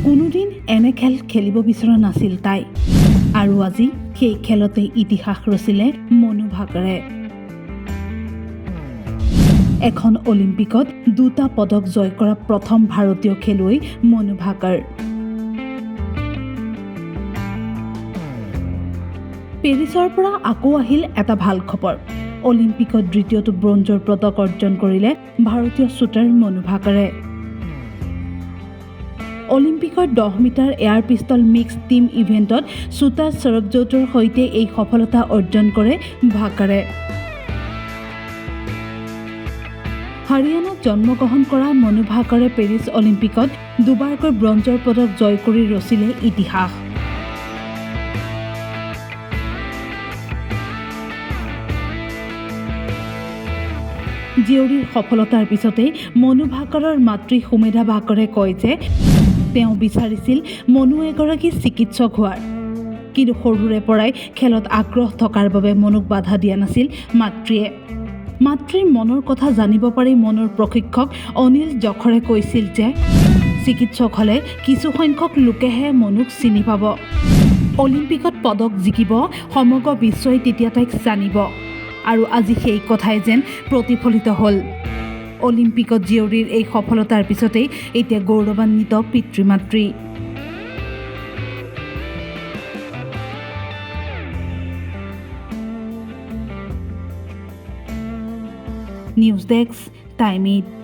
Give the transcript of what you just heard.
কোনোদিন এনে খেল খেলিব বিচৰা নাছিল তাই আৰু আজি সেই খেলতে ইতিহাস ৰচিলে মনু ভাকাৰে। এখন অলিম্পিকত 2টা পদক জয় কৰা প্ৰথম ভাৰতীয় খেলুৱৈ মনু ভাকাৰ। পেৰিছৰ পৰা আকৌ আহিল এটা ভাল খবৰ। অলিম্পিকত দ্বিতীয়টো ব্ৰঞ্জৰ পদক অৰ্জন কৰিলে ভাৰতীয় শ্বুটাৰ মনু ভাকাৰে। অলিম্পিকৰ 10 metre air pistol mix team ইভেণ্টত শ্বুটাৰ সৰবজোতৰ সৈতে এই সফলতা অৰ্জন কৰে ভাকাৰে। হাৰিয়ানাত জন্মগ্ৰহণ কৰা মনু ভাকাৰে পেৰিছ অলিম্পিকত দুবাৰকৈ ব্ৰঞ্জৰ পদক জয় কৰি ৰচিলে ইতিহাস। জীয়ৰীৰ সফলতাৰ পিছতেই মনু ভাকাৰৰ মাতৃ সুমেধা ভাকাৰে কয় যে তেওঁ বিচাৰিছিল মনু এগৰাকী চিকিৎসক হোৱাৰ, কিন্তু সৰুৰে পৰাই খেলত আগ্ৰহ থকাৰ বাবে মনুক বাধা দিয়া নাছিল মাতৃয়ে। মাতৃৰ মনৰ কথা জানিব পাৰি মনুৰ প্ৰশিক্ষক অনিল জখৰে কৈছিল যে চিকিৎসক হ'লে কিছুসংখ্যক লোকেহে মনুক চিনি পাব। অলিম্পিকত পদক জিকিব, সমগ্ৰ বিশ্বই তেতিয়া তাইক জানিব। আৰু আজি সেই কথাই যেন প্ৰতিফলিত হ'ল। অলিম্পিকত জীয়ৰীৰ এই সফলতাৰ পিছতেই এতিয়া গৌৰৱান্বিত পিতৃ মাতৃ। News desk, time 8।